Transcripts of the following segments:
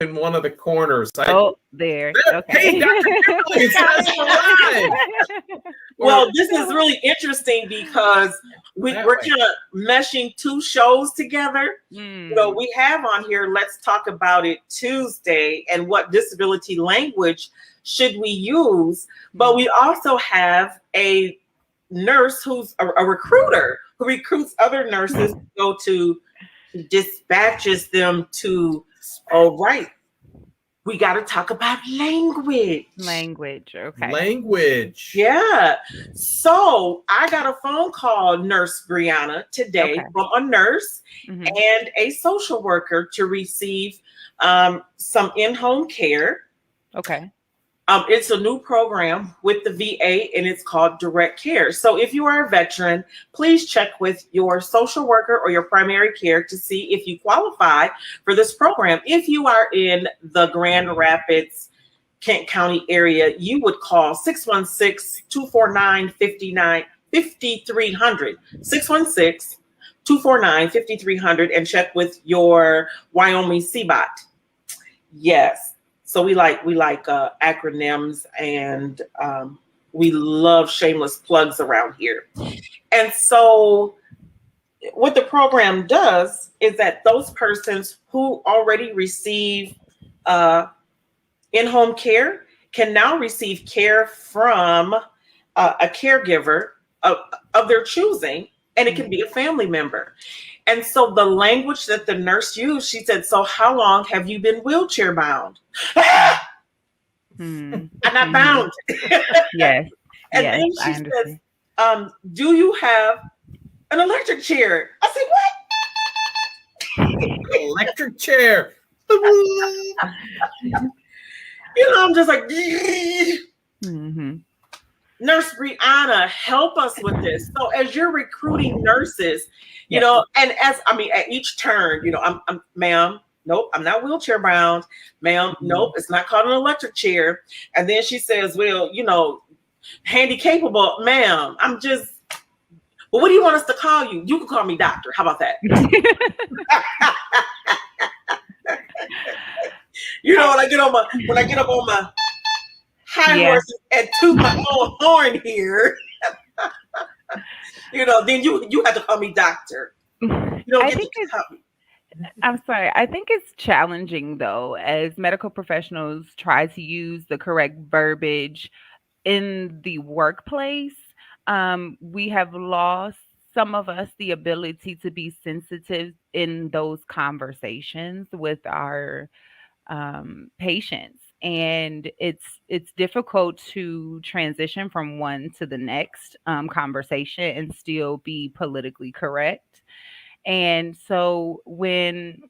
in one of the corners. There. Okay. Hey, Dr. Kimberly, it's nice to live. Well, this is really interesting because we're kind of meshing two shows together. So we have on here, Let's Talk About It Tuesday, and what disability language should we use? But we also have a nurse who's a recruiter who recruits other nurses to go to, dispatches them to, all right, we got to talk about language. Okay. Language. Yeah. So I got a phone call, Nurse Briana, today from a nurse and a social worker to receive some in-home care. Okay. It's a new program with the VA, and it's called Direct Care. So if you are a veteran, please check with your social worker or your primary care to see if you qualify for this program. If you are in the Grand Rapids, Kent County area, you would call 616-249-5300, 616-249-5300, and check with your Wyoming CBOT. Yes. So we like acronyms, and we love shameless plugs around here. And so what the program does is that those persons who already receive in-home care can now receive care from a caregiver of their choosing, and it can be a family member. And so the language that the nurse used, she said, so how long have you been wheelchair bound? I'm not bound. Yes. And then she says, do you have an electric chair? I said, what? Electric chair. I'm just like, Nurse Briana, help us with this. So as you're recruiting nurses, and at each turn, I'm ma'am, nope, I'm not wheelchair bound. Ma'am, nope, it's not called an electric chair. And then she says, well, handy capable, ma'am, I'm just, well, what do you want us to call you? You can call me doctor. How about that? When I get up on my high horse and toot my own horn here, then you have to call me doctor. I'm sorry. I think it's challenging, though, as medical professionals try to use the correct verbiage in the workplace. We have lost, some of us, the ability to be sensitive in those conversations with our patients. And it's difficult to transition from one to the next conversation and still be politically correct. And so and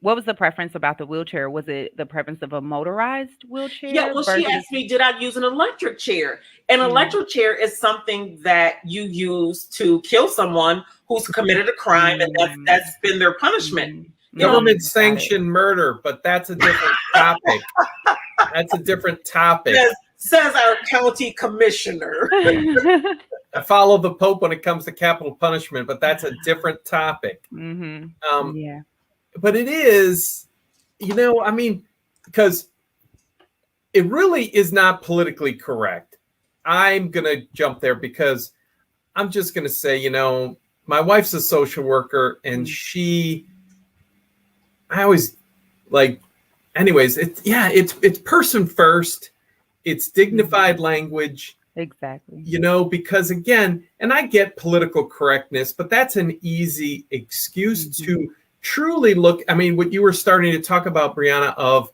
what was the preference about the wheelchair? Was it the preference of a motorized wheelchair? Yeah, well, she asked me, did I use an electric chair? An electric chair is something that you use to kill someone who's committed a crime, and that's been their punishment. Government sanctioned murder, but that's a different topic. That's a different topic. Says our county commissioner. I follow the Pope when it comes to capital punishment, but that's a different topic. But it is, because it really is not politically correct. I'm going to jump there because I'm just going to say, my wife's a social worker, and I always anyways, it's person first. It's dignified language. Exactly. Because again, and I get political correctness, but that's an easy excuse to truly look. I mean, what you were starting to talk about, Briana, of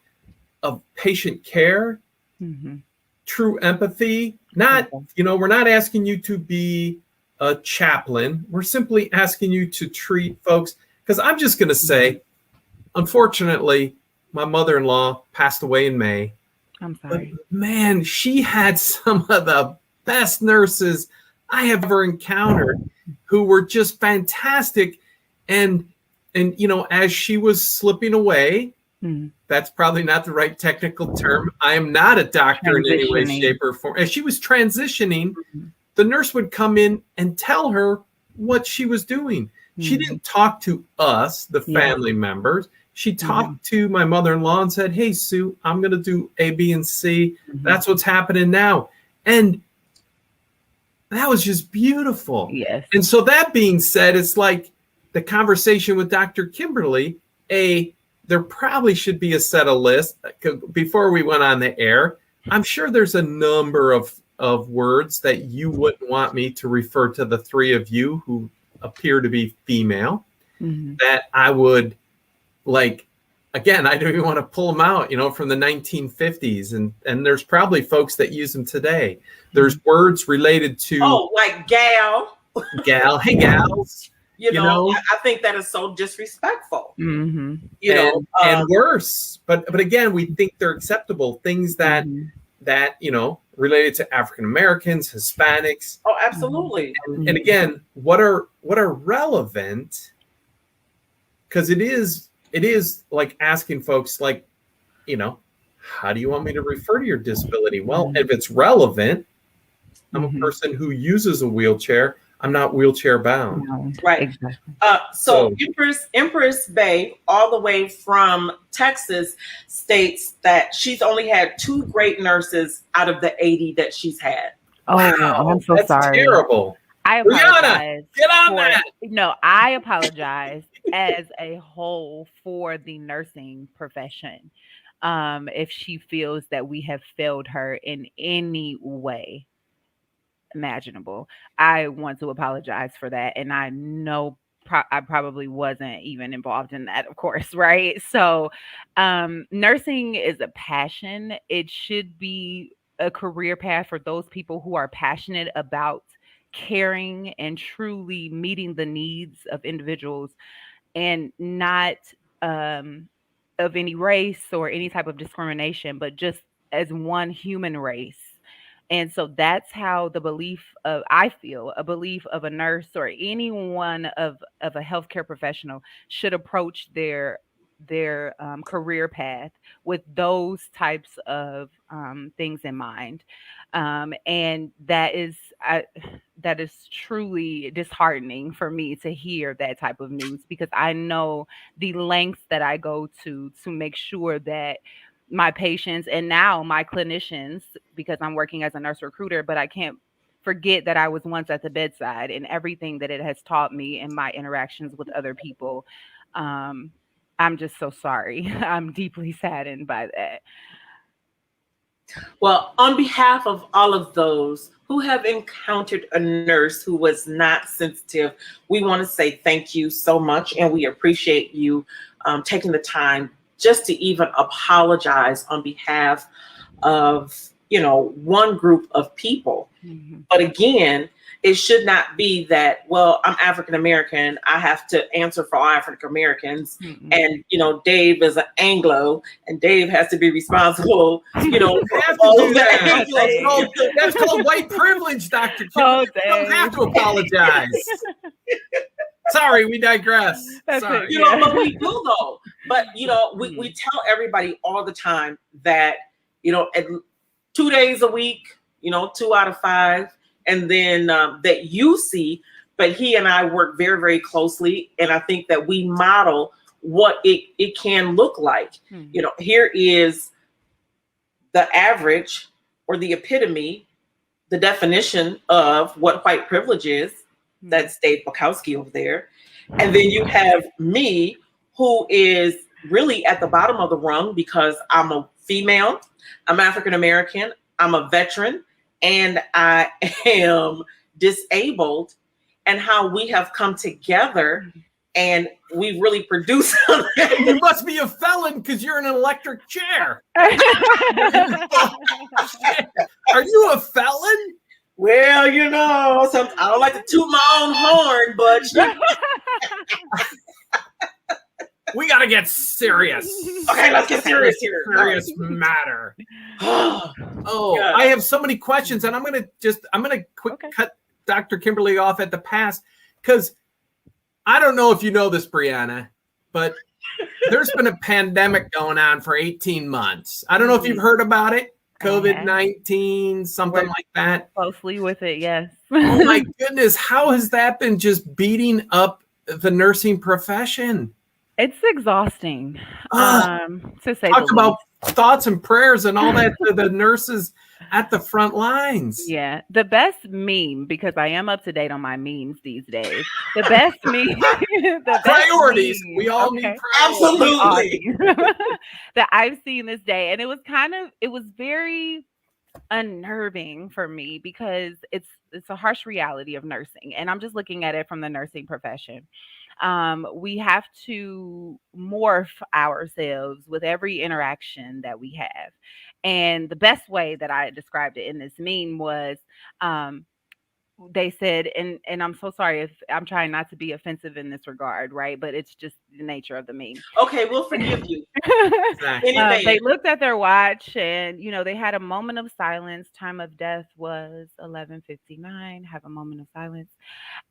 patient care, true empathy. Not, we're not asking you to be a chaplain. We're simply asking you to treat folks. Because I'm just going to say, unfortunately, my mother-in-law passed away in May. I'm sorry. But man, she had some of the best nurses I have ever encountered who were just fantastic. And as she was slipping away, that's probably not the right technical term. I am not a doctor in any way, shape, or form. As she was transitioning, the nurse would come in and tell her what she was doing. She didn't talk to us, the family members. She talked to my mother-in-law and said, hey, Sue, I'm going to do A, B, and C. That's what's happening now. And that was just beautiful. Yes. And so that being said, it's like the conversation with Dr. Kimberly, there probably should be a set of lists. Before we went on the air, I'm sure there's a number of words that you wouldn't want me to refer to the three of you who appear to be female that I would like. Again, I don't even want to pull them out, from the 1950s. And there's probably folks that use them today. There's words related to like gal. Hey, gals. I think that is so disrespectful. And worse. But again, we think they're acceptable. Things that related to African Americans, Hispanics. Oh, absolutely. And again, what are relevant? Because it is like asking folks, like, how do you want me to refer to your disability? Well, if it's relevant, I'm a person who uses a wheelchair. I'm not wheelchair bound. No, right. Exactly. So Empress Bay, all the way from Texas, states that she's only had 2 great nurses out of the 80 that she's had. Oh, wow, I'm so sorry. Terrible. I apologize. Brianna, get on that. No, I apologize as a whole for the nursing profession. If she feels that we have failed her in any way imaginable, I want to apologize for that. And I know I probably wasn't even involved in that, of course, right? So nursing is a passion. It should be a career path for those people who are passionate about caring and truly meeting the needs of individuals, and not of any race or any type of discrimination, but just as one human race. And so that's how I feel a belief of a nurse or anyone of a healthcare professional should approach their career path, with those types of things in mind. And that is truly disheartening for me to hear that type of news, because I know the lengths that I go to make sure that my patients, and now my clinicians, because I'm working as a nurse recruiter, but I can't forget that I was once at the bedside, and everything that it has taught me in my interactions with other people. I'm just so sorry. I'm deeply saddened by that. Well, on behalf of all of those who have encountered a nurse who was not sensitive, we want to say thank you so much, and we appreciate you taking the time just to even apologize on behalf of, one group of people. But again, it should not be that, well, I'm African American, I have to answer for all African Americans, and Dave is an Anglo, and Dave has to be responsible. Have to do that. That's called white privilege, Dr. Kim. You don't have to apologize. Sorry, we digress. Sorry. But we do though. But we tell everybody all the time that at 2 days a week, 2 out of 5. And then that you see, but he and I work very, very closely. And I think that we model what it can look like. Here is the average or the epitome, the definition of what white privilege is. That's Dave Bukowski over there. And then you have me, who is really at the bottom of the rung, because I'm a female, I'm African American, I'm a veteran, and I am disabled, and how we have come together and we really produce something. You must be a felon because you're in an electric chair. Are you a felon? Well, I don't like to toot my own horn, but we got to get serious. Okay, let's get serious here. Serious matter. Yeah. I have so many questions, and I'm gonna cut Dr. Kimberly off at the pass, because I don't know if you know this, Briana, but there's been a pandemic going on for 18 months. I don't know if you've heard about it. COVID-19, something like that. Closely with it, yes. Oh my goodness, how has that been just beating up the nursing profession? It's exhausting, to say the Talk about least. thoughts and prayers and all that to the nurses at the front lines. Yeah, the best meme, because I am up to date on my memes these days. The best meme, the best Priorities. We meme, all need okay, priorities. we all Absolutely. need, that I've seen this day, and it was very unnerving for me because it's a harsh reality of nursing, and I'm just looking at it from the nursing profession. We have to morph ourselves with every interaction that we have. And the best way that I described it in this meme was, um, they said, and I'm so sorry if I'm trying not to be offensive in this regard, right? But it's just the nature of the meme. Okay, we'll forgive you Exactly. in advance. They looked at their watch and, they had a moment of silence. Time of death was 11:59. Have a moment of silence.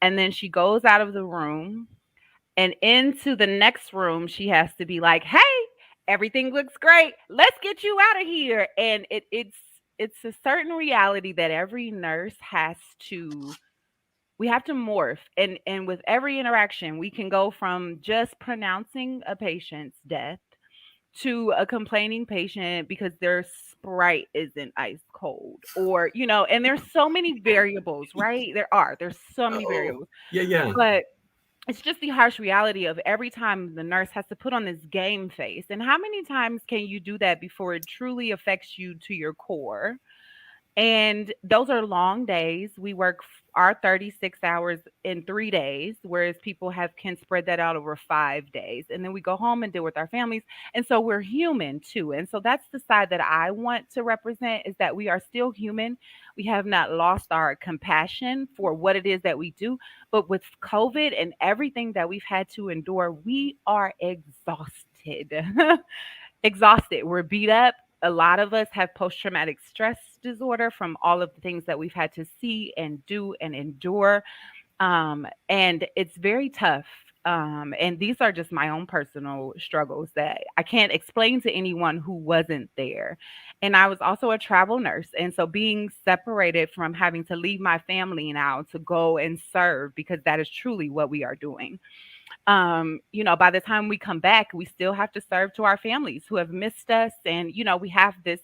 And then she goes out of the room and into the next room. She has to be like, "Hey, everything looks great. Let's get you out of here." And it's a certain reality that every nurse has to we have to morph, and with every interaction we can go from just pronouncing a patient's death to a complaining patient because their Sprite isn't ice cold, or and there's so many variables, right? There's so many Oh, variables, yeah. but it's just the harsh reality of every time the nurse has to put on this game face. And how many times can you do that before it truly affects you to your core? And those are long days. We work our 36 hours in 3 days, whereas people can spread that out over 5 days. And then we go home and deal with our families. And so we're human too. And so that's the side that I want to represent, is that we are still human. We have not lost our compassion for what it is that we do. But with COVID and everything that we've had to endure, we are exhausted. Exhausted. We're beat up. A lot of us have post traumatic stress disorder from all of the things that we've had to see and do and endure. And it's very tough. And these are just my own personal struggles that I can't explain to anyone who wasn't there. And I was also a travel nurse. And so being separated from having to leave my family now to go and serve, because that is truly what we are doing. By the time we come back, we still have to serve to our families who have missed us. And, we have this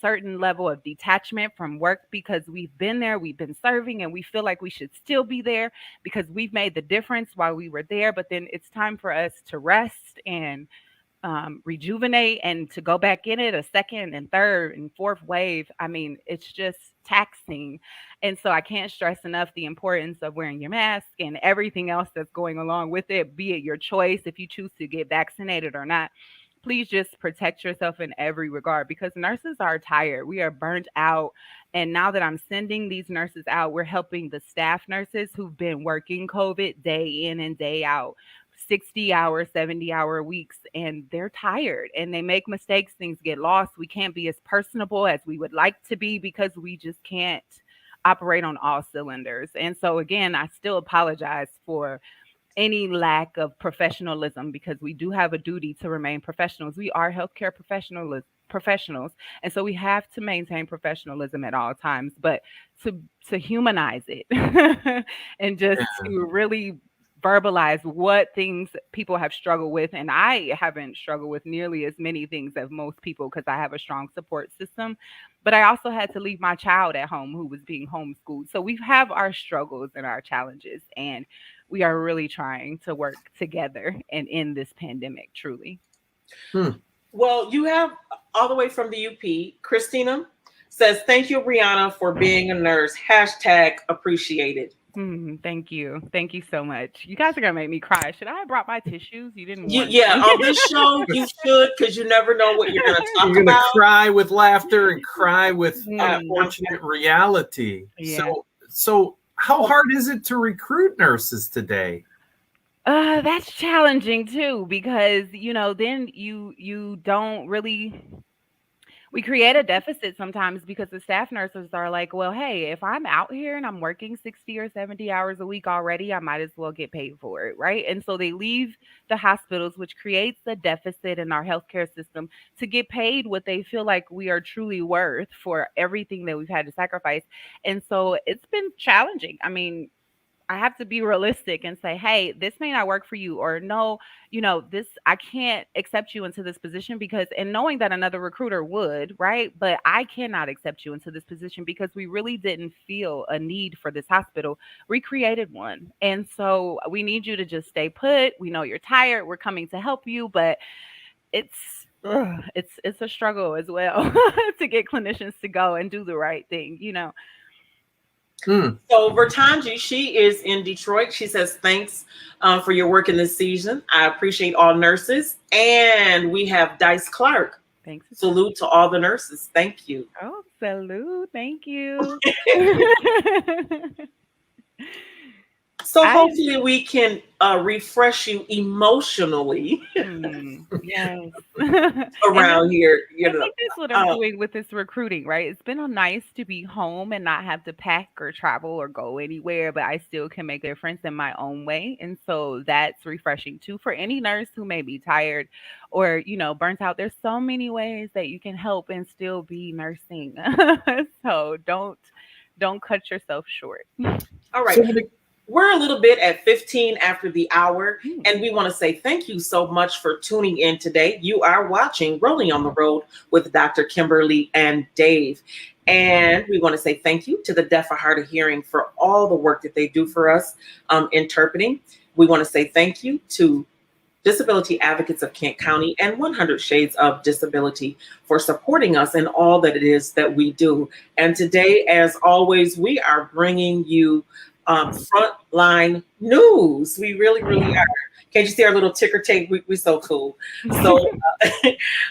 certain level of detachment from work because we've been there, we've been serving, and we feel like we should still be there because we've made the difference while we were there. But then it's time for us to rest and rejuvenate and to go back in it a second and third and fourth wave. I mean, it's just taxing. And so I can't stress enough the importance of wearing your mask and everything else that's going along with it, be it your choice if you choose to get vaccinated or not. Please just protect yourself in every regard, because nurses are tired. We are burnt out. And now that I'm sending these nurses out, we're helping the staff nurses who've been working COVID day in and day out, 60-hour, 70-hour weeks, and they're tired and they make mistakes. Things get lost. We can't be as personable as we would like to be because we just can't operate on all cylinders. And so, again, I still apologize for any lack of professionalism, because we do have a duty to remain professionals. We are healthcare professionals, and so we have to maintain professionalism at all times, but to humanize it and just to really verbalize what things people have struggled with. And I haven't struggled with nearly as many things as most people because I have a strong support system, but I also had to leave my child at home who was being homeschooled. So we have our struggles and our challenges, and we are really trying to work together and end this pandemic, truly. Well, you have all the way from the UP. Christina says, "Thank you, Briana, for being a nurse. #appreciated." Thank you. Thank you so much. You guys are going to make me cry. Should I have brought my tissues? You didn't want Yeah, on this show, you should, because you never know what you're going to talk about. You're going to cry with laughter and cry with unfortunate reality. Yeah. So how hard is it to recruit nurses today? That's challenging too, because then you don't really. We create a deficit sometimes because the staff nurses are like, well, hey, if I'm out here and I'm working 60 or 70 hours a week already, I might as well get paid for it, right? And so they leave the hospitals, which creates a deficit in our healthcare system, to get paid what they feel like we are truly worth for everything that we've had to sacrifice. And so it's been challenging. I mean, I have to be realistic and say, hey, this may not work for you, or no, this, I can't accept you into this position because, and knowing that another recruiter would, right? But I cannot accept you into this position because we really didn't feel a need for this hospital. We created one. And so we need you to just stay put. We know you're tired. We're coming to help you, but it's a struggle as well to get clinicians to go and do the right thing. So Vertanji, she is in Detroit. She says, thanks for your work in this season. I appreciate all nurses. And we have Dice Clark. Thanks. Salute to all the nurses. Thank you. Oh, salute. Thank you. So hopefully we can refresh you emotionally yes. around here. I think that's what I'm doing with this recruiting, right? It's been nice to be home and not have to pack or travel or go anywhere, but I still can make a difference in my own way. And so that's refreshing too for any nurse who may be tired or, burnt out. There's so many ways that you can help and still be nursing. So don't cut yourself short. All right. We're a little bit at 15 after the hour, and we want to say thank you so much for tuning in today. You are watching Rolling on the Road with Dr. Kimberly and Dave. And we want to say thank you to the Deaf or Hard of Hearing for all the work that they do for us interpreting. We want to say thank you to Disability Advocates of Kent County and 100 Shades of Disability for supporting us in all that it is that we do. And today, as always, we are bringing you frontline news. We really, really are. Can't you see our little ticker tape? We're so cool. So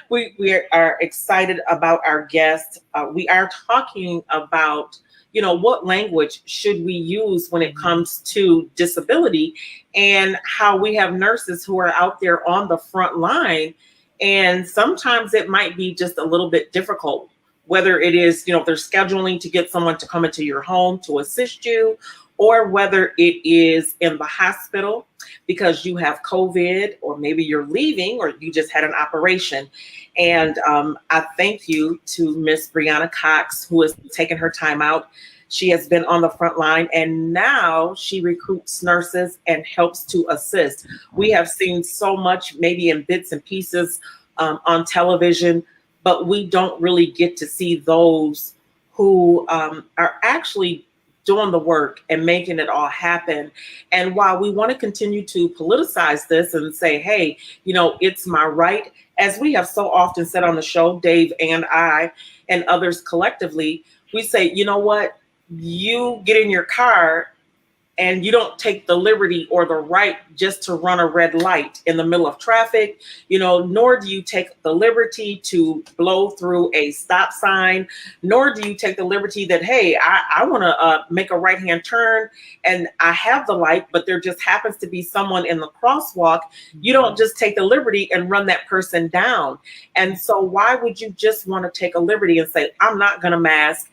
we are excited about our guest. We are talking about, what language should we use when it comes to disability, and how we have nurses who are out there on the front line. And sometimes it might be just a little bit difficult, whether it is, they're scheduling to get someone to come into your home to assist you, or whether it is in the hospital because you have COVID, or maybe you're leaving, or you just had an operation. And I thank you to Miss Brianna Cox, who has taken her time out. She has been on the front line, and now she recruits nurses and helps to assist. We have seen so much, maybe in bits and pieces on television, but we don't really get to see those who are actually doing the work and making it all happen. And while we want to continue to politicize this and say, hey, it's my right, as we have so often said on the show, Dave and I and others collectively, we say, you know what, you get in your car and you don't take the liberty or the right just to run a red light in the middle of traffic, nor do you take the liberty to blow through a stop sign, nor do you take the liberty that, hey, I want to make a right-hand turn and I have the light, but there just happens to be someone in the crosswalk. You don't just take the liberty and run that person down. And so why would you just want to take a liberty and say, I'm not going to mask?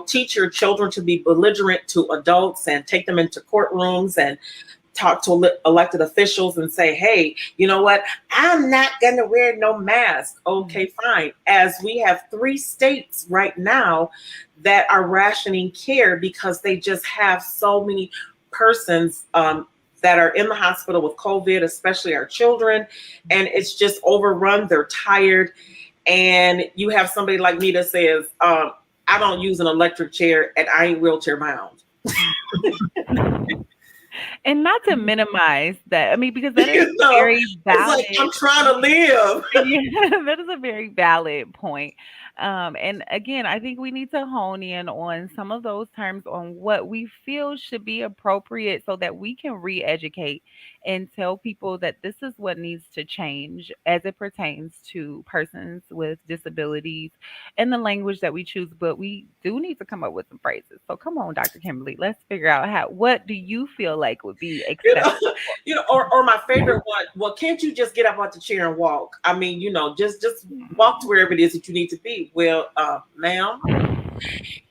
Teach your children to be belligerent to adults and take them into courtrooms and talk to elected officials and say, hey, you know what? I'm not going to wear no mask. Okay, fine. As we have 3 states right now that are rationing care because they just have so many persons that are in the hospital with COVID, especially our children, and it's just overrun. They're tired. And you have somebody like me that says, I don't use an electric chair and I ain't wheelchair bound. And not to minimize that, because that is very valid. It's like, I'm trying to live. Yeah, that is a very valid point. And again, I think we need to hone in on some of those terms on what we feel should be appropriate so that we can re-educate and tell people that this is what needs to change as it pertains to persons with disabilities and the language that we choose. But we do need to come up with some phrases. So come on, Dr. Kimberly, let's figure out what do you feel like would be acceptable? Or my favorite one, well, can't you just get up out the chair and walk? Just walk to wherever it is that you need to be. Well, ma'am,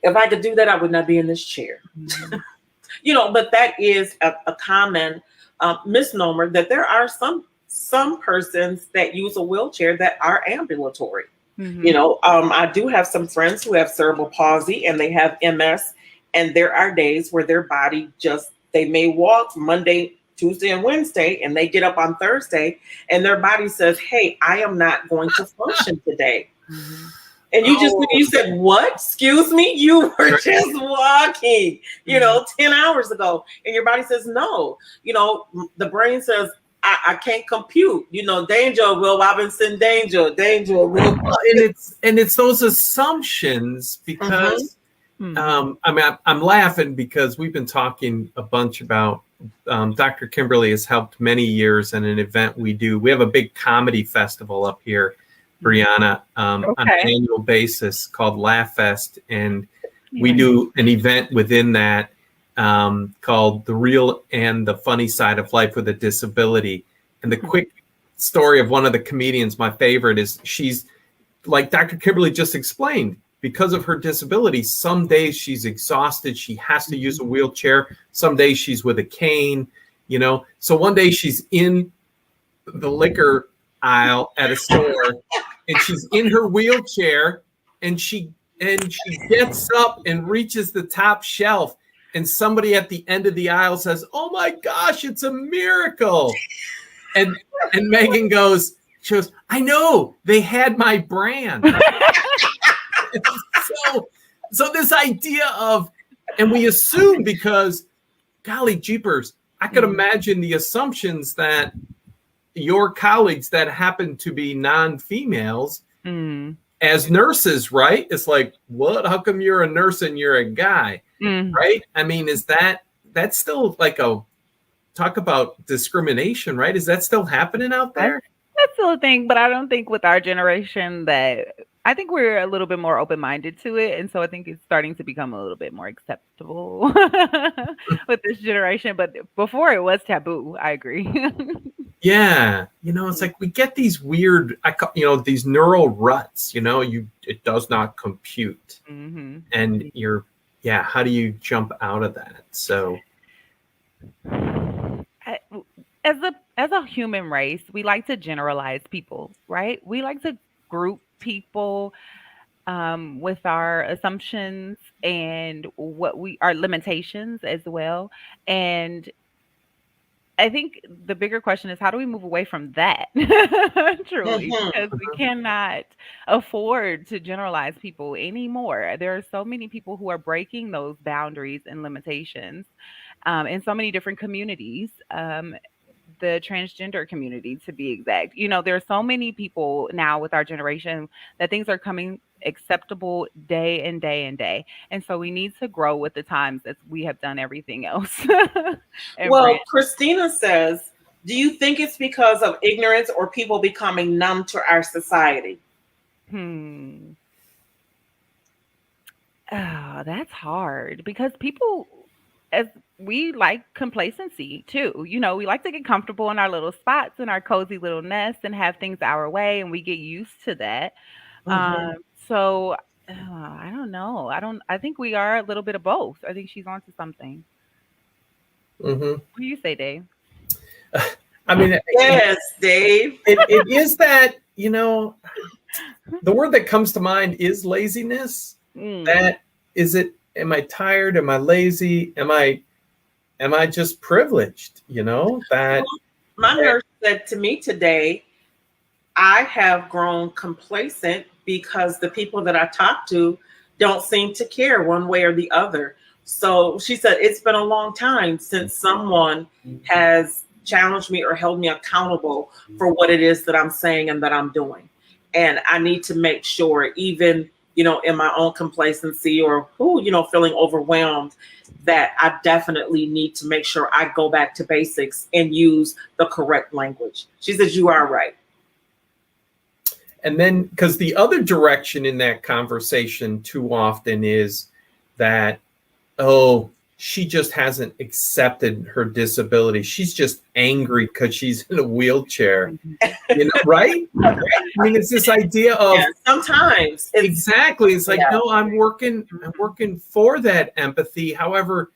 if I could do that, I would not be in this chair. But that is a common misnomer that there are some persons that use a wheelchair that are ambulatory. I do have some friends who have cerebral palsy and they have MS, and there are days where their body just They may walk Monday, Tuesday, and Wednesday, and they get up on Thursday, and their body says, "Hey, I am not going to function today." Mm-hmm. And you said, "What? Excuse me? You were just walking, 10 hours ago." And your body says, "No." The brain says, I can't compute. Danger, Will Robinson, danger, Will. And it's those assumptions because I'm laughing because we've been talking a bunch about Dr. Kimberly has helped many years in an event we do. We have a big comedy festival up here, Briana, on an annual basis called Laugh Fest. And we do an event within that called The Real and the Funny Side of Life with a Disability. And the quick story of one of the comedians, my favorite, is she's like Dr. Kimberly just explained, because of her disability, some days she's exhausted. She has to use a wheelchair. Some days she's with a cane, So one day she's in the liquor aisle at a store and she's in her wheelchair and she gets up and reaches the top shelf. And somebody at the end of the aisle says, "Oh my gosh, it's a miracle." And Megan goes, "I know, they had my brand." So this idea of, and we assume because, golly jeepers, I could imagine the assumptions that your colleagues that happen to be non-females as nurses, right? It's like, what? How come you're a nurse and you're a guy? Right? I mean, is that's still like talk about discrimination, right? Is that still happening out there? That's still a thing, but I don't think with our generation I think we're a little bit more open-minded to it. And so I think it's starting to become a little bit more acceptable with this generation. But before it was taboo, I agree. Yeah. It's like we get these weird, these neural ruts, it does not compute. And how do you jump out of that? So as a human race, we like to generalize people, right? We like to group people with our assumptions and our limitations as well. And I think the bigger question is, how do we move away from that? Truly, because we cannot afford to generalize people anymore. There are so many people who are breaking those boundaries and limitations in so many different communities. The transgender community, to be exact. There are so many people now with our generation that things are coming acceptable day and day and day. And so we need to grow with the times as we have done everything else. Well, Christina says, do you think it's because of ignorance or people becoming numb to our society? Oh, that's hard because people, as we like complacency too. We like to get comfortable in our little spots and our cozy little nests and have things our way, and we get used to that. So I don't know. I think we are a little bit of both. I think she's onto something. What do you say, Dave? I mean, yes, Dave. It is that, the word that comes to mind is laziness. That is it. Am I tired? Am I lazy? Am I just privileged? That my nurse said to me today, I have grown complacent because the people that I talk to don't seem to care one way or the other. So she said, it's been a long time since someone has challenged me or held me accountable for what it is that I'm saying and that I'm doing. And I need to make sure, even in my own complacency or feeling overwhelmed, that I definitely need to make sure I go back to basics and use the correct language. She says, you are right. And then, because the other direction in that conversation too often is that, she just hasn't accepted her disability. She's just angry because she's in a wheelchair, right? I mean, it's this idea of sometimes exactly. It's like, no, I'm working for that empathy. However,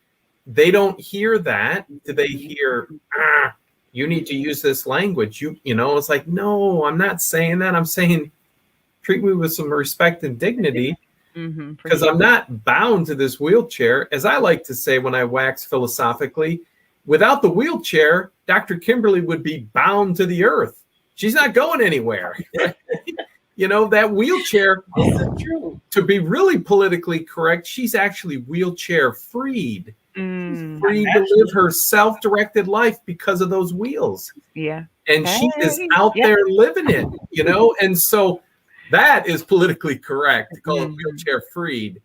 they don't hear that. Do they hear, you need to use this language? It's like, no, I'm not saying that. I'm saying treat me with some respect and dignity. Because I'm not bound to this wheelchair. As I like to say when I wax philosophically, without the wheelchair, Dr. Kimberly would be bound to the earth. She's not going anywhere. You know, that wheelchair, This is true. to be really politically correct, she's actually wheelchair freed. Free to live her self-directed life because of those wheels. Yeah. And she is out there living it, you know? And so that is politically correct to call it wheelchair freed.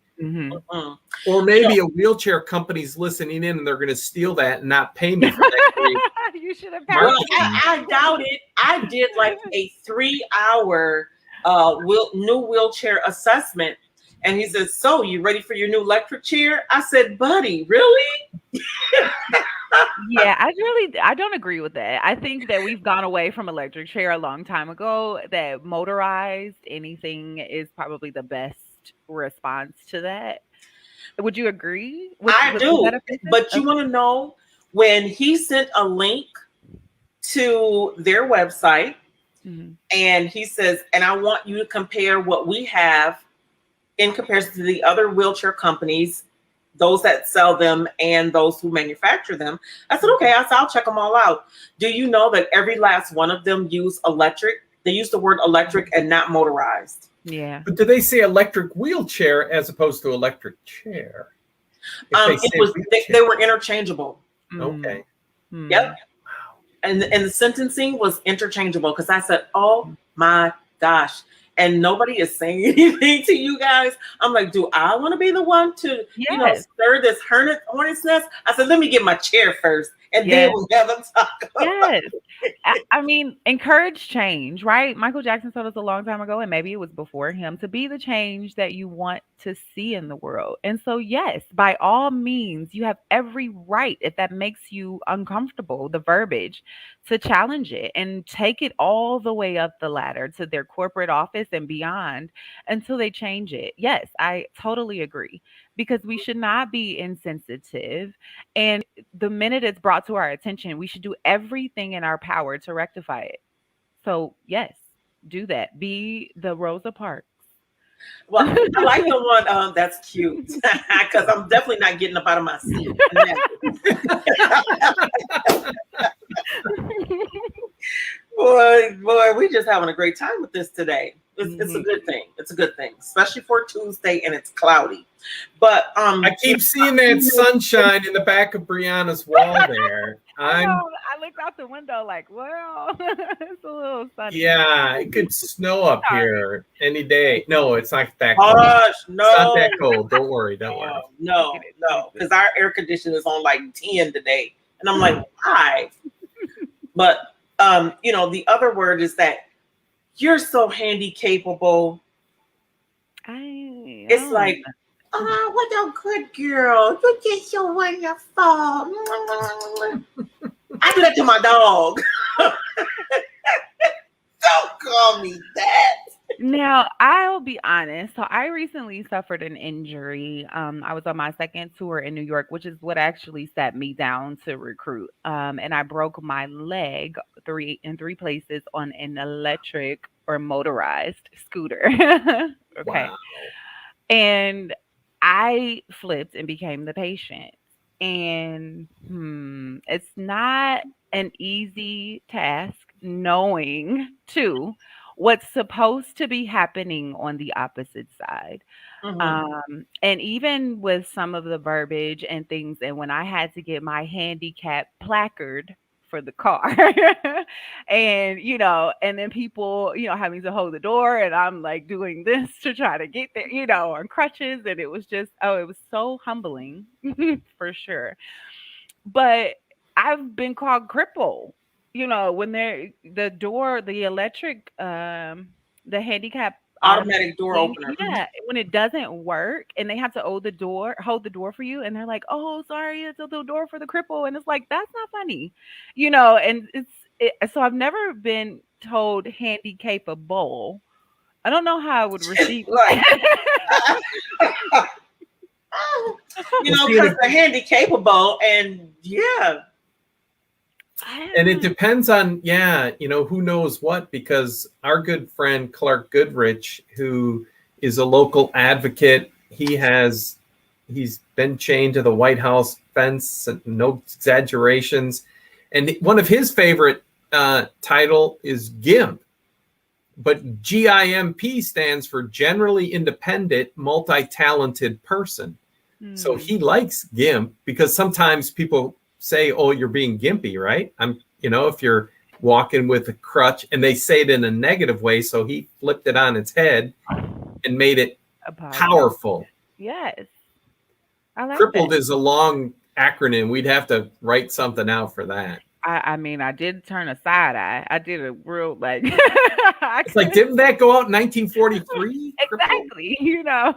Or maybe a wheelchair company's listening in and they're going to steal that and not pay me for that. You should have. Well, I doubt it. I did like a 3-hour new wheelchair assessment. And he said, so you ready for your new electric chair? I said, buddy, really? Yeah, I don't agree with that. I think that we've gone away from electric chair a long time ago, that motorized anything is probably the best response to that. Would you agree? I do. But you want to know, when he sent a link to their website and he says, and I want you to compare what we have in comparison to the other wheelchair companies, those that sell them and those who manufacture them. I said, okay, I'll check them all out. Do you know that every last one of them use electric? They use the word electric and not motorized. Yeah. But do they say electric wheelchair as opposed to electric chair? They were interchangeable. Okay. Yep. And the sentencing was interchangeable because I said, oh my gosh. And nobody is saying anything to you guys. I'm like, do I want to be the one to, stir this hornet's nest? I said, let me get my chair first, and then we'll have a talk. Yes. I mean, encourage change, right? Michael Jackson told us a long time ago, and maybe it was before him, to be the change that you want to see in the world. And so, yes, by all means, you have every right, if that makes you uncomfortable, the verbiage, to challenge it and take it all the way up the ladder to their corporate office and beyond until they change it. Yes, I totally agree, because we should not be insensitive. And the minute it's brought to our attention, we should do everything in our power to rectify it. So yes, do that. Be the Rosa Parks. Well, I like the one that's cute, because I'm definitely not getting up out of my seat. Boy, we just having a great time with this today. It's a good thing. It's a good thing, especially for Tuesday and it's cloudy. But I keep seeing that sunshine in the back of Brianna's wall there. I looked out the window like, well, it's a little sunny. Yeah, it could snow up here any day. No, it's not that cold. Gosh, no. It's not that cold. Don't worry. No, because our air conditioner is on like 10 today. And I'm like, why? But, the other word is that you're so handy capable. It's like, oh, what a good girl. You're just so wonderful. I do that to my dog. Don't call me that. Now, I'll be honest. So I recently suffered an injury. I was on my second tour in New York, which is what actually sat me down to recruit. And I broke my leg in three places on an electric or motorized scooter. Okay. Wow. And I flipped and became the patient. And it's not an easy task knowing, too, what's supposed to be happening on the opposite side. And even with some of the verbiage and things, and when I had to get my handicap placard for the car and and then people having to hold the door, and I'm like doing this to try to get there on crutches, and it was just it was so humbling for sure. But I've been called cripple when the electric the handicap automatic door opener. Yeah, when it doesn't work and they have to hold the door for you, and they're like, "Oh, sorry, it's the door for the cripple," and it's like, that's not funny, And so I've never been told handicapable. I don't know how I would receive because they're handicapable, and and it depends on, who knows what, because our good friend Clark Goodrich, who is a local advocate, he has He's been chained to the White House fence, no exaggerations. And one of his favorite title is GIMP. But GIMP stands for Generally Independent, Multi-Talented Person. So he likes GIMP because sometimes people say, oh, you're being gimpy, right? If you're walking with a crutch, and they say it in a negative way. So he flipped it on its head and made it powerful. Yes. I like Crippled that. is a long acronym. We'd have to write something out for that. I mean, I did turn a side eye. I did a real It's like, didn't that go out in 1943? Exactly. I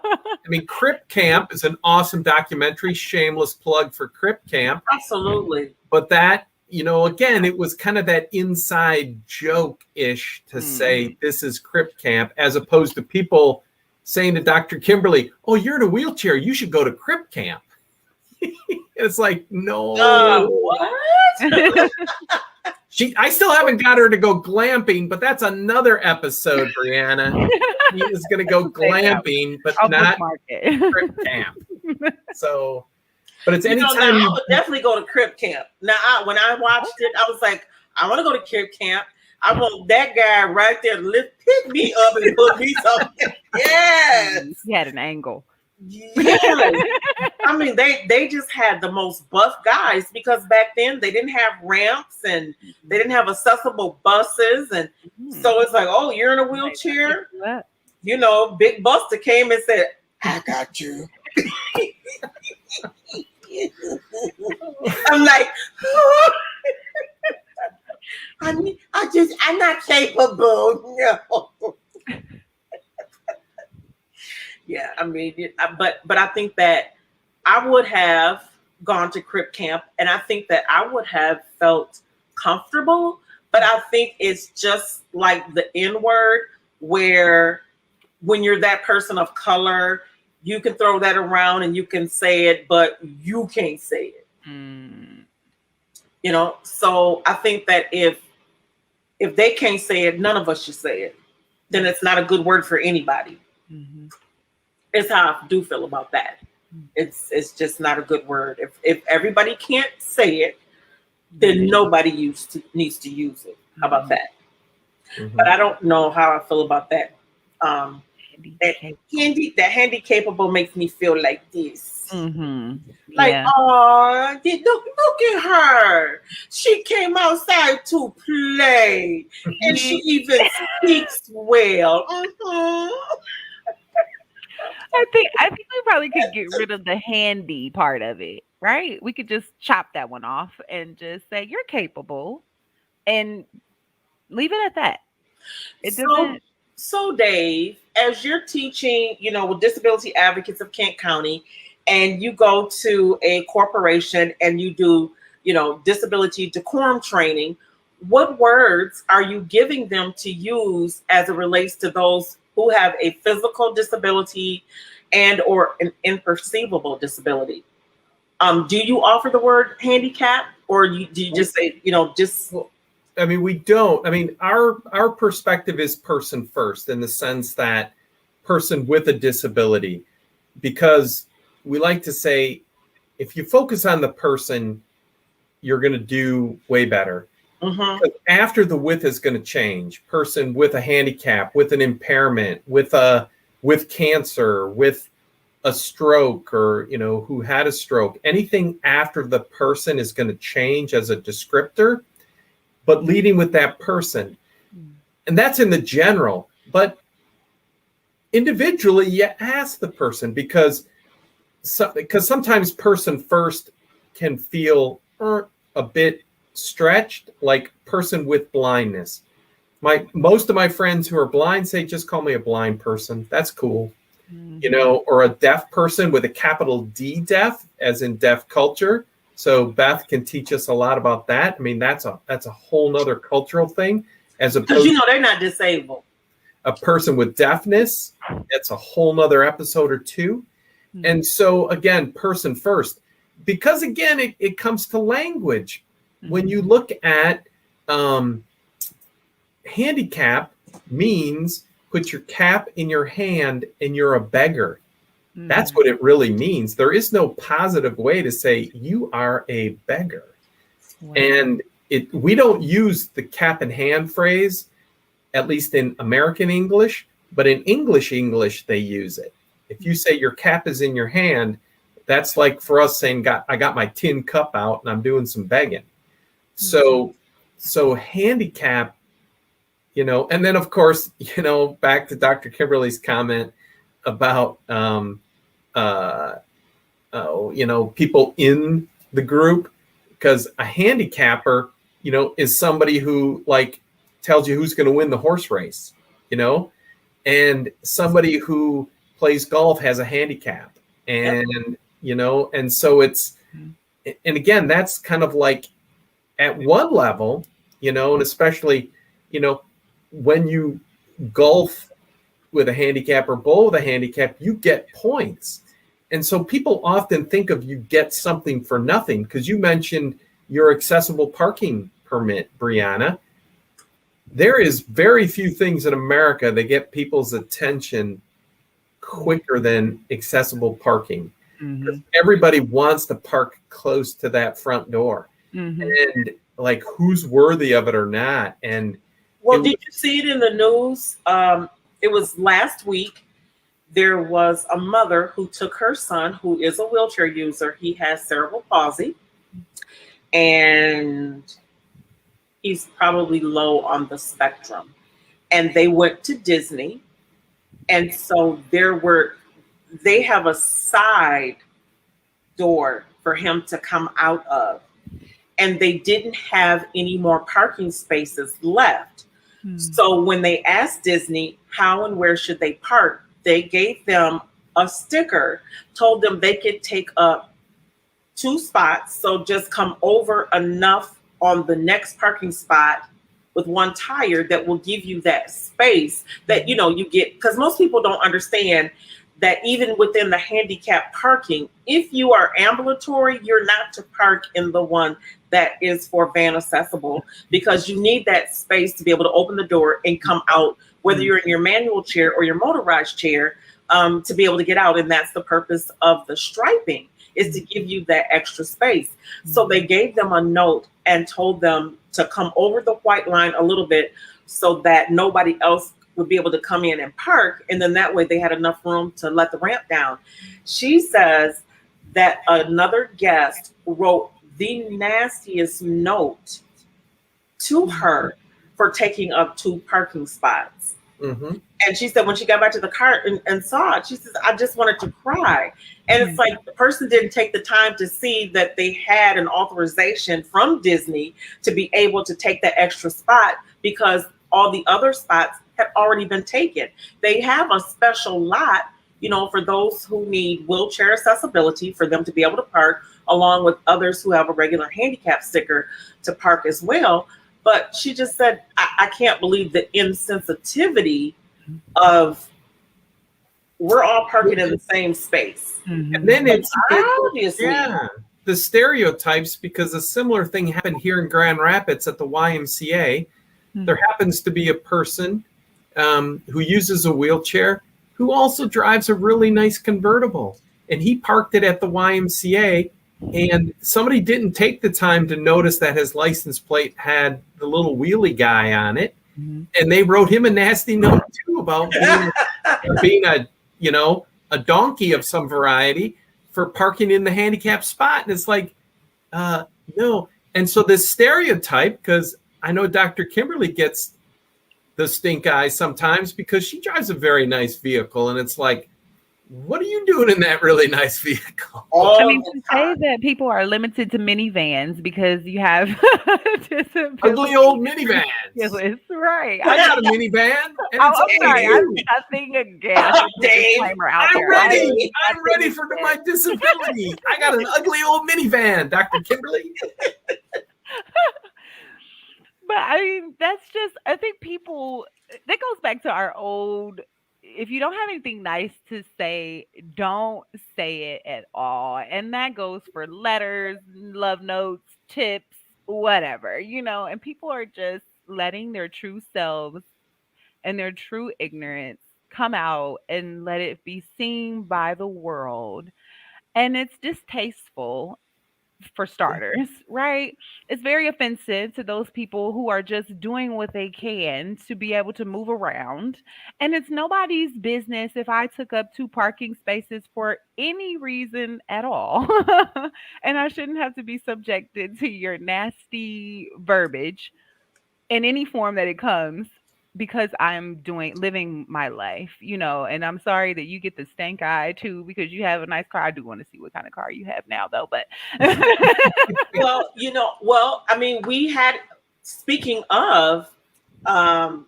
mean, Crip Camp is an awesome documentary. Shameless plug for Crip Camp. Absolutely. But that, again, it was kind of that inside joke-ish to say this is Crip Camp, as opposed to people saying to Dr. Kimberly, oh, you're in a wheelchair, you should go to Crip Camp. It's like, no. What? I still haven't got her to go glamping, but that's another episode, Brianna. He is going to go glamping, but not Crip Camp. So, but it's anytime. I would definitely go to Crip Camp. Now, when I watched it, I was like, I want to go to Crip Camp. I want that guy right there to pick me up and put me something. Yes. He had an angle. Yeah. I mean, they just had the most buff guys, because back then they didn't have ramps and they didn't have accessible buses. And so it's like, oh, you're in a wheelchair? Big Buster came and said, I got you. I'm like, oh. I'm not capable. No. Yeah, I mean, but I think that I would have gone to Crip Camp, and I think that I would have felt comfortable. But I think it's just like the N word, where when you're that person of color, you can throw that around and you can say it, but you can't say it. So I think that if they can't say it, none of us should say it. Then it's not a good word for anybody. It's how I do feel about that. It's just not a good word. If everybody can't say it, then nobody needs to use it. How about that? But I don't know how I feel about that. That handy capable makes me feel like this. Like, oh, look at her. She came outside to play, and she even speaks well. I think we probably could get rid of the handy part of it, right? We could just chop that one off and just say you're capable and leave it at that. So Dave, as you're teaching, with Disability Advocates of Kent County, and you go to a corporation and you do, disability decorum training, what words are you giving them to use as it relates to those who have a physical disability and or an imperceivable disability? Do you offer the word handicap, or do you just say, I mean, we don't. I mean, our perspective is person first, in the sense that person with a disability, because we like to say, if you focus on the person, you're going to do way better. After the with is going to change, person with a handicap, with an impairment, with cancer, with a stroke, or who had a stroke, anything after the person is going to change as a descriptor, but leading with that person. And that's in the general. But individually, you ask the person, because sometimes person first can feel a bit stretched, like person with blindness. Most of my friends who are blind say, just call me a blind person. That's cool. Or a deaf person with a capital D, deaf, as in deaf culture. So Beth can teach us a lot about that. I mean, that's a whole nother cultural thing, as opposed to they're not disabled. A person with deafness, that's a whole nother episode or two. And so again, person first, because again, it comes to language. When you look at handicap, means put your cap in your hand and you're a beggar. That's what it really means. There is no positive way to say you are a beggar. Wow. And we don't use the cap in hand phrase, at least in American English, but in English they use it. If you say your cap is in your hand, that's like for us saying, I got my tin cup out and I'm doing some begging. So handicap, and then of course, back to Dr. Kimberly's comment about, people in the group, because a handicapper, is somebody who like tells you who's going to win the horse race, and somebody who plays golf has a handicap, and, and so it's, and again, that's kind of like at one level, and especially, when you golf with a handicap or bowl with a handicap, you get points. And so people often think of you get something for nothing, because you mentioned your accessible parking permit, Briana. There is very few things in America that get people's attention quicker than accessible parking. Mm-hmm. Everybody wants to park close to that front door. Mm-hmm. And like, who's worthy of it or not? And well, did you see it in the news? It was last week. There was a mother who took her son, who is a wheelchair user. He has cerebral palsy, and he's probably low on the spectrum. And they went to Disney. And so they have a side door for him to come out of. And they didn't have any more parking spaces left. So when they asked Disney how and where should they park, they gave them a sticker, told them they could take up 2 spots. So just come over enough on the next parking spot with 1 tire that will give you that space that, you get, because most people don't understand that even within the handicap parking, if you are ambulatory, you're not to park in the one that is for van accessible, because you need that space to be able to open the door and come out, whether you're in your manual chair or your motorized chair, to be able to get out. And that's the purpose of the striping, is to give you that extra space. So they gave them a note and told them to come over the white line a little bit so that nobody else would be able to come in and park. And then that way they had enough room to let the ramp down. She says that another guest wrote the nastiest note to her for taking up 2 parking spots. Mm-hmm. And she said when she got back to the car and saw it, she says, I just wanted to cry. And it's like the person didn't take the time to see that they had an authorization from Disney to be able to take that extra spot, because all the other spots had already been taken. They have a special lot, for those who need wheelchair accessibility, for them to be able to park, along with others who have a regular handicap sticker to park as well. But she just said, I can't believe the insensitivity of, we're all parking in the same space. Mm-hmm. And then it's obviously the stereotypes, because a similar thing happened here in Grand Rapids at the YMCA. Mm-hmm. There happens to be a person who uses a wheelchair who also drives a really nice convertible. And he parked it at the YMCA, and somebody didn't take the time to notice that his license plate had the little wheelie guy on it. Mm-hmm. And they wrote him a nasty note too about being a donkey of some variety for parking in the handicapped spot. And it's like, no. And so this stereotype, because I know Dr. Kimberly gets the stink eye sometimes because she drives a very nice vehicle, and it's like, what are you doing in that really nice vehicle? I mean, to say that people are limited to minivans because you have ugly old minivans. Yes, right. I got a minivan. And I'm sorry. I'm nothing against disclaimer out there. I'm ready for my disability. I got an ugly old minivan, Dr. Kimberly. But I mean, I think people, that goes back to our old, if you don't have anything nice to say, don't say it at all. And that goes for letters, love notes, tips, whatever, and people are just letting their true selves and their true ignorance come out and let it be seen by the world. And it's distasteful for starters, right? It's very offensive to those people who are just doing what they can to be able to move around. And it's nobody's business if I took up 2 parking spaces for any reason at all. And I shouldn't have to be subjected to your nasty verbiage in any form that it comes because I'm living my life, and I'm sorry that you get the stank eye too because you have a nice car. I do want to see what kind of car you have now though, but I mean, we had, speaking of the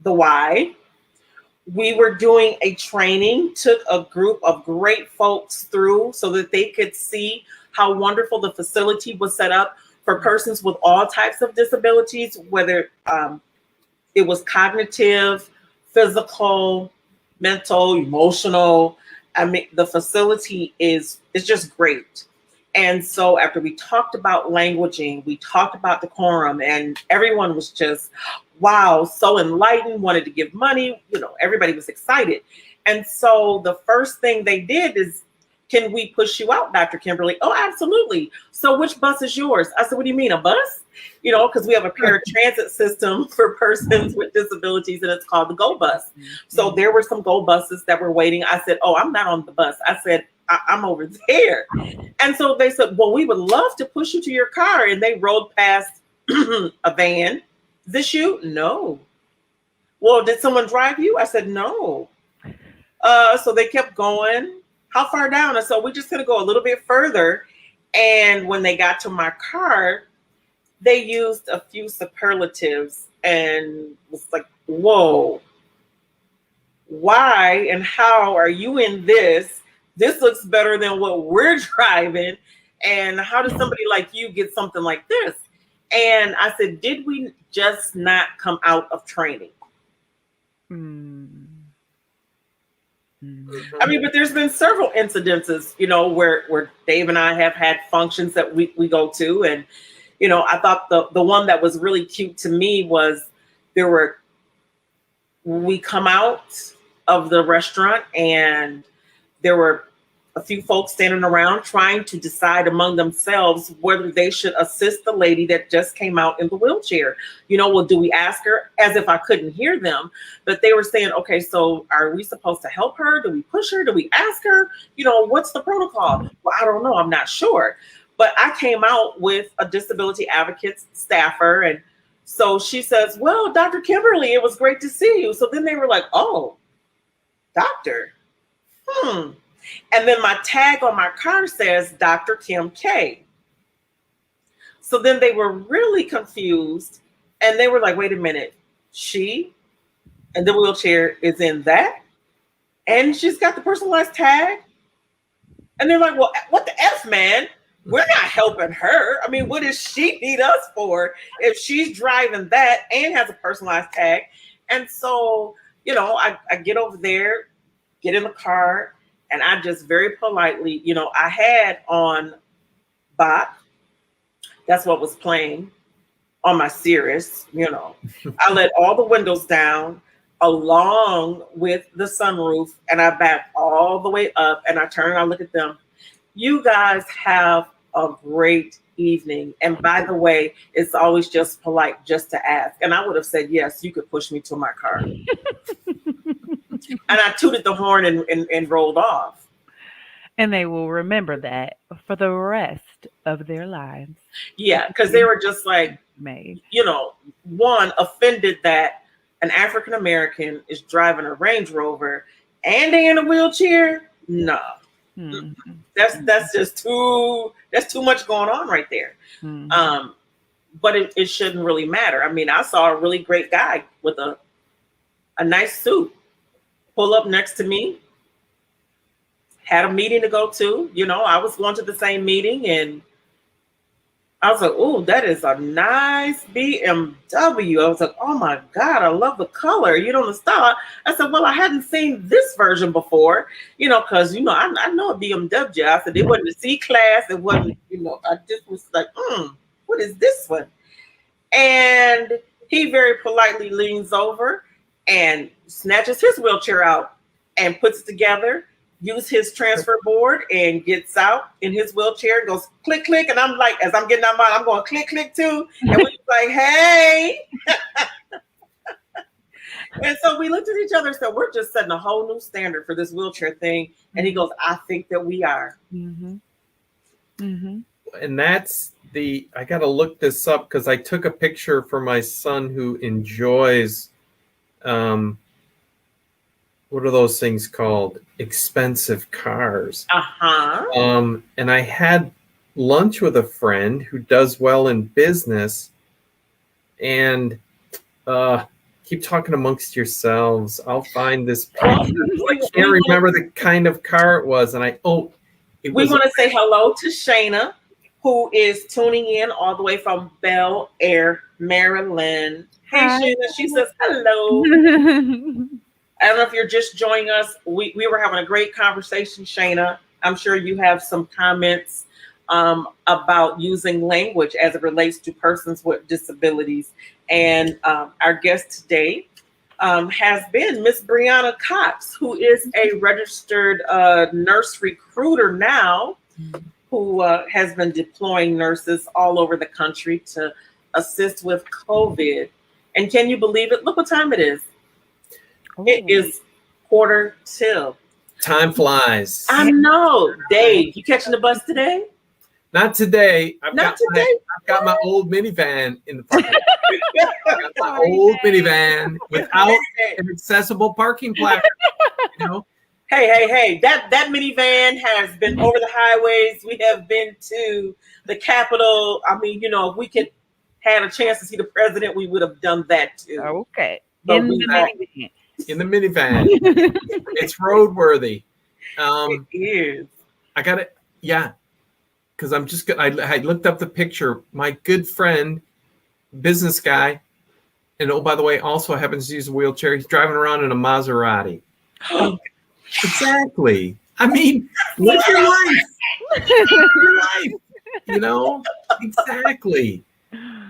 why, we were doing a training, took a group of great folks through so that they could see how wonderful the facility was set up for persons with all types of disabilities, whether it was cognitive, physical, mental, emotional. I mean, the facility is just great. And so after we talked about languaging, we talked about decorum, and everyone was just, wow, so enlightened, wanted to give money. Everybody was excited. And so the first thing they did is, can we push you out, Dr. Kimberly? Oh, absolutely. So which bus is yours? I said, what do you mean, a bus? Because we have a paratransit system for persons with disabilities, and it's called the Go Bus. So there were some Go buses that were waiting. I said, oh, I'm not on the bus. I said, I'm over there. And so they said, well, we would love to push you to your car. And they rolled past a van. Is this you? No. Well, did someone drive you? I said, no. So they kept going. How far down? And so we're just going to go a little bit further. And when they got to my car, they used a few superlatives and was like, whoa, why and how are you in this? This looks better than what we're driving. And how does somebody like you get something like this? And I said, did we just not come out of training? I mean, but there's been several incidences, where Dave and I have had functions that we go to. And, I thought the one that was really cute to me was we come out of the restaurant and there were a few folks standing around trying to decide among themselves whether they should assist the lady that just came out in the wheelchair. Well, do we ask her? As if I couldn't hear them, but they were saying, okay, so are we supposed to help her? Do we push her? Do we ask her? What's the protocol? Well, I don't know. I'm not sure. But I came out with a disability advocate staffer. And so she says, well, Dr. Kimberly, it was great to see you. So then they were like, oh, doctor. And then my tag on my car says Dr. Kim K. So then they were really confused and they were like, wait a minute, she and the wheelchair is in that? And she's got the personalized tag? And they're like, well, what the F, man? We're not helping her. I mean, what does she need us for if she's driving that and has a personalized tag? And so, I get over there, get in the car, and I just very politely, I had on Bach. That's what was playing on my Sirius, I let all the windows down along with the sunroof, and I back all the way up, and I turn and I look at them. You guys have a great evening. And by the way, it's always just polite just to ask. And I would have said, yes, you could push me to my car. And I tooted the horn and rolled off. And they will remember that for the rest of their lives. Yeah, because they were just like, one, offended that an African American is driving a Range Rover and they in a wheelchair. No, that's just too much going on right there. But it shouldn't really matter. I mean, I saw a really great guy with a nice suit pull up next to me, had a meeting to go to. I was going to the same meeting and I was like, oh, that is a nice BMW. I was like, oh my God, I love the color. The style. I said, well, I hadn't seen this version before, because, I know a BMW. I said, it wasn't a C-Class. It wasn't, I just was like, what is this one? And he very politely leans over and snatches his wheelchair out and puts it together, use his transfer board, and gets out in his wheelchair and goes click, click. And I'm like, as I'm getting out mine, I'm going click, click too. And we're like, hey. And so we looked at each other and said, we're just setting a whole new standard for this wheelchair thing. And he goes, I think that we are. Mm-hmm. Mm-hmm. And that's I got to look this up because I took a picture for my son who enjoys, what are those things called? Expensive cars. Uh-huh. And I had lunch with a friend who does well in business, and keep talking amongst yourselves. I'll find this picture. I can't remember the kind of car it was. And we want to say hello to Shayna, who is tuning in all the way from Bel Air, Maryland. Hey, Shayna. She says hello. I don't know if you're just joining us. We were having a great conversation, Shayna. I'm sure you have some comments about using language as it relates to persons with disabilities. And our guest today has been Miss Brianna Cox, who is a registered nurse recruiter now, who has been deploying nurses all over the country to assist with COVID. And can you believe it? Look what time it is. Ooh. It is 1:45. Time flies. I know. Dave, you catching the bus today? Not today. I've got my old minivan in the parking lot. I've got my old minivan without an accessible parking placard. You know? Hey. That minivan has been over the highways. We have been to the Capitol. I mean, if we could had a chance to see the president, we would have done that too. Okay. In the minivan. It's roadworthy. It is. I got it. Yeah. Because I looked up the picture. My good friend, business guy, and by the way, also happens to use a wheelchair. He's driving around in a Maserati. Exactly. I mean, live your life. Live your life. Exactly.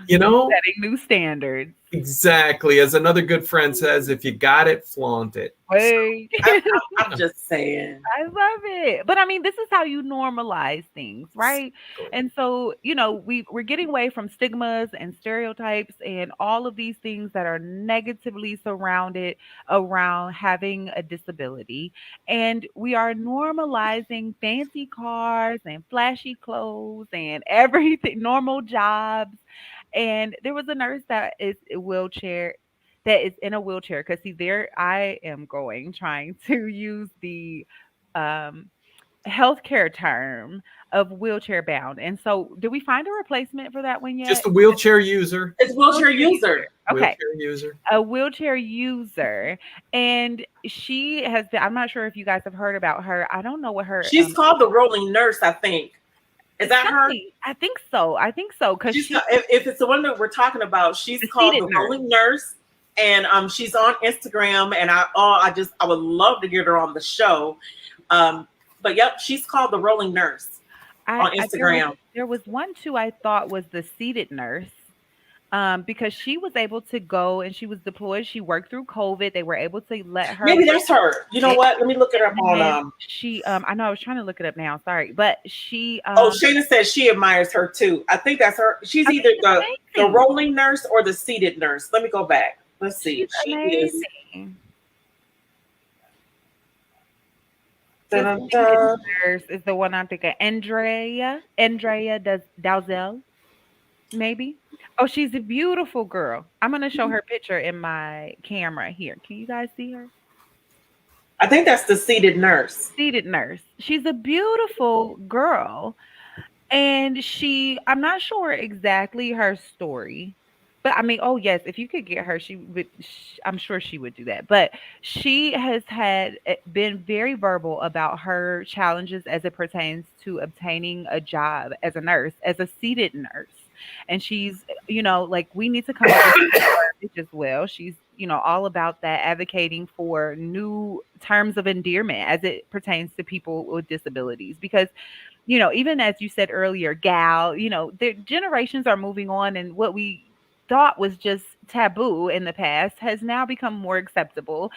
Setting new standards. Exactly. As another good friend says, if you got it, flaunt it. Hey. I'm just saying. I love it. But I mean, this is how you normalize things, right? And so, we're getting away from stigmas and stereotypes and all of these things that are negatively surrounded around having a disability. And we are normalizing fancy cars and flashy clothes and everything, normal jobs. And there was a nurse that is in a wheelchair. Because see, there I am trying to use the healthcare term of wheelchair bound. And so, did we find a replacement for that one yet? Just a wheelchair user. It's wheelchair user. Okay. Wheelchair user. A wheelchair user. And she has been, I'm not sure if you guys have heard about her. I don't know what her. She's called the rolling nurse, I think. Is that her? I think so. Because if it's the one that we're talking about, she's called the rolling nurse. And she's on Instagram, and I would love to get her on the show. But yep, she's called the rolling nurse on Instagram. There was one too I thought was the seated nurse, because she was able to go and she was deployed. She worked through COVID. They were able to let her. Maybe that's her. You know what? Let me look it up on. She I know I was trying to look it up now. Sorry, but she. Shayna says she admires her too. I think that's her. She's either the rolling nurse or the seated nurse. Let me go back. Let's see. She is. Nurse is the one I'm thinking. Andrea Dalzell, maybe. Oh, she's a beautiful girl. I'm gonna show her picture in my camera here. Can you guys see her? I think that's the seated nurse. Seated nurse. She's a beautiful girl, and I'm not sure exactly her story. But I mean, oh yes, if you could get her, I'm sure she would do that. But she has been very verbal about her challenges as it pertains to obtaining a job as a nurse, as a seated nurse. And she's, we need to come up with verbiage as well. She's, all about that, advocating for new terms of endearment as it pertains to people with disabilities. Because, even as you said earlier, gal, their generations are moving on, and what we thought was just taboo in the past has now become more acceptable.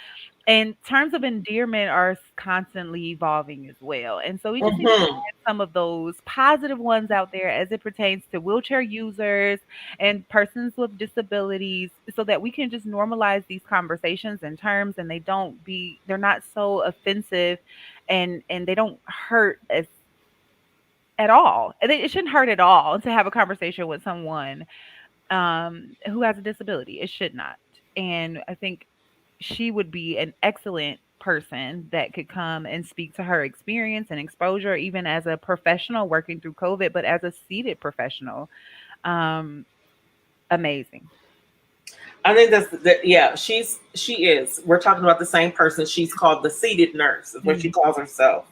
And terms of endearment are constantly evolving as well. And so we just need to Mm-hmm. find some of those positive ones out there as it pertains to wheelchair users and persons with disabilities so that we can just normalize these conversations and terms, and they're not so offensive, and they don't hurt as at all. It shouldn't hurt at all to have a conversation with someone who has a disability. It should not. And I think she would be an excellent person that could come and speak to her experience and exposure, even as a professional working through COVID, but as a seated professional. Um, Amazing. I think yeah, she is. We're talking about the same person. She's called the seated nurse, is what she calls herself.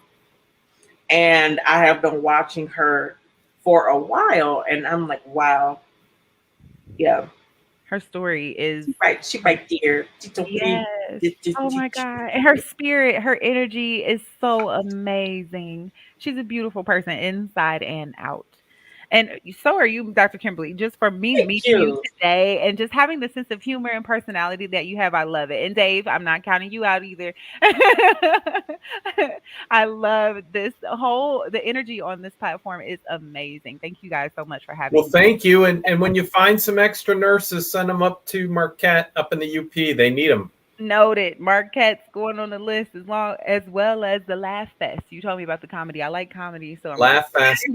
And I have been watching her for a while, and I'm like, wow. Yeah. Her story is She right there. yes. Oh my God. And her spirit, her energy is so amazing. She's a beautiful person inside and out. And so are you, Dr. Kimberly. Just for me meeting you today and just having the sense of humor and personality that you have, I love it. And Dave, I'm not counting you out either. I love the energy on this platform is amazing. Thank you guys so much for having me. Well, thank you. And when you find some extra nurses, send them up to Marquette up in the UP. They need them. Noted. Marquette's going on the list as well as the Laugh Fest. You told me about the comedy. I like comedy, so Laugh Fest.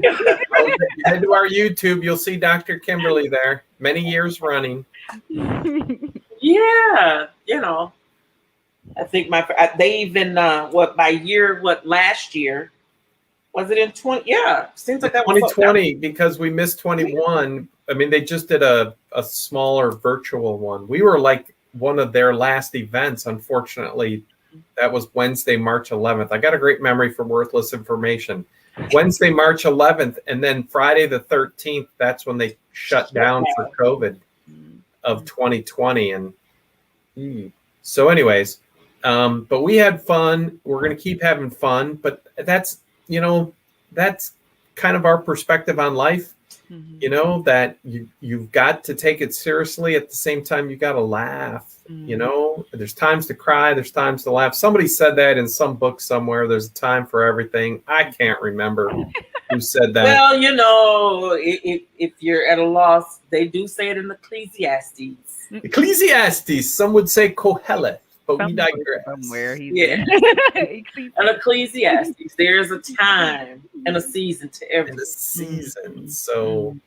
Head to our YouTube. You'll see Dr. Kimberly there. Many years running. Yeah, I think they even last year was it in 20? Yeah, seems like that was 2020 because we missed 21. I mean, they just did a smaller virtual one. We were like one of their last events. Unfortunately, that was Wednesday, March 11th. I got a great memory for worthless information. Wednesday, March 11th, and then Friday the 13th, that's when they shut down for COVID of 2020. And so anyways, but we had fun. We're going to keep having fun, but that's kind of our perspective on life. That you've got to take it seriously. At the same time, you got to laugh. There's times to cry. There's times to laugh. Somebody said that in some book somewhere. There's a time for everything. I can't remember who said that. Well, if you're at a loss, they do say it in Ecclesiastes. Ecclesiastes. Some would say Kohelet. But we digress. Somewhere and Ecclesiastes, there's a time and a season to every season. So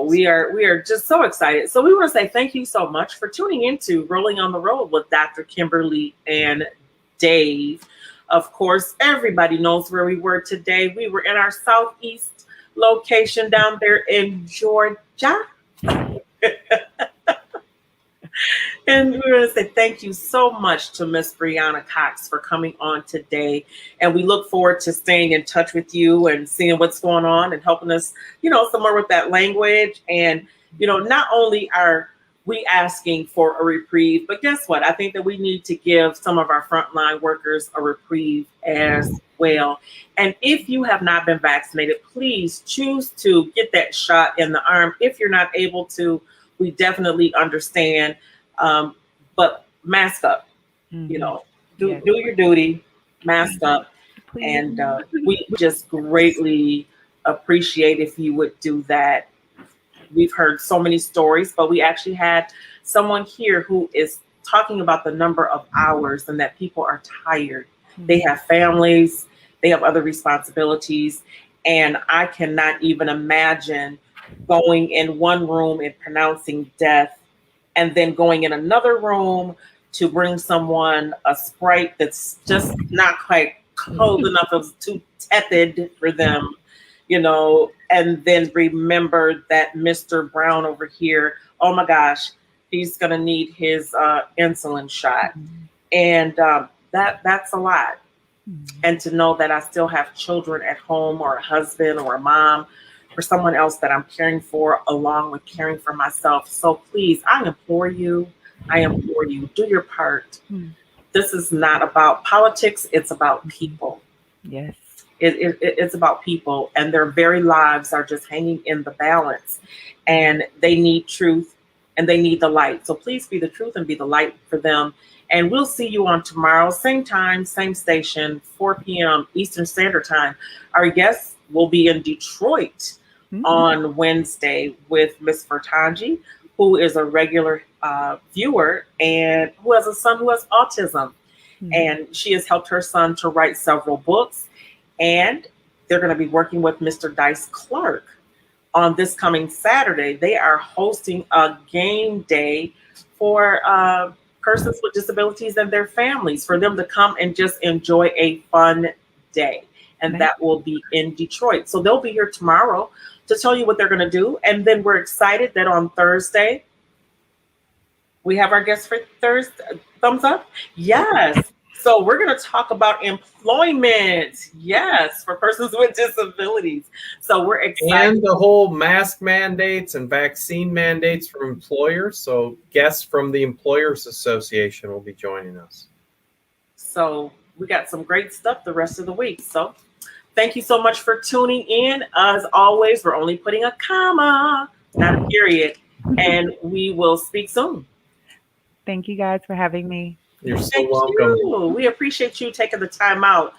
we are just so excited. So we want to say thank you so much for tuning into Rolling on the Road with Dr. Kimberly and Dave. Of course, everybody knows where we were today. We were in our southeast location down there in Georgia. And we want to say thank you so much to Miss Brianna Cox for coming on today. And we look forward to staying in touch with you and seeing what's going on and helping us, some more with that language. And, not only are we asking for a reprieve, but guess what? I think that we need to give some of our frontline workers a reprieve as well. And if you have not been vaccinated, please choose to get that shot in the arm. If you're not able to, we definitely understand, but mask up, do your duty, mask up. Please. And we just greatly appreciate if you would do that. We've heard so many stories, but we actually had someone here who is talking about the number of hours and that people are tired. They have families, they have other responsibilities, and I cannot even imagine going in one room and pronouncing death and then going in another room to bring someone a Sprite that's just not quite cold enough, it was too tepid for them, and then remember that Mr. Brown over here, oh my gosh, he's going to need his insulin shot. And that's a lot. And to know that I still have children at home or a husband or a mom for someone else that I'm caring for along with caring for myself. So please, I implore you, do your part. This is not about politics. It's about people. Yes. It's about people, and their very lives are just hanging in the balance, and they need truth. and they need the light. So please be the truth and be the light for them. And we'll see you on tomorrow, same time, same station, 4 p.m. Eastern Standard Time. Our guests will be in Detroit on Wednesday with Miss Fertanji, who is a regular viewer and who has a son who has autism. And she has helped her son to write several books. And they're going to be working with Mr. Dice Clark on this coming Saturday. They are hosting a game day for persons with disabilities and their families, for them to come and just enjoy a fun day. And that will be in Detroit. So they'll be here tomorrow to tell you what they're going to do. And then we're excited that on Thursday, we have our guest for Thursday. Thumbs up? Yes. So we're going to talk about employment. Yes, for persons with disabilities. So we're excited. And the whole mask mandates and vaccine mandates from employers. So guests from the Employers Association will be joining us. So we got some great stuff the rest of the week. So thank you so much for tuning in. As always, we're only putting a comma, not a period. And we will speak soon. Thank you guys for having me. You're so welcome. We appreciate you taking the time out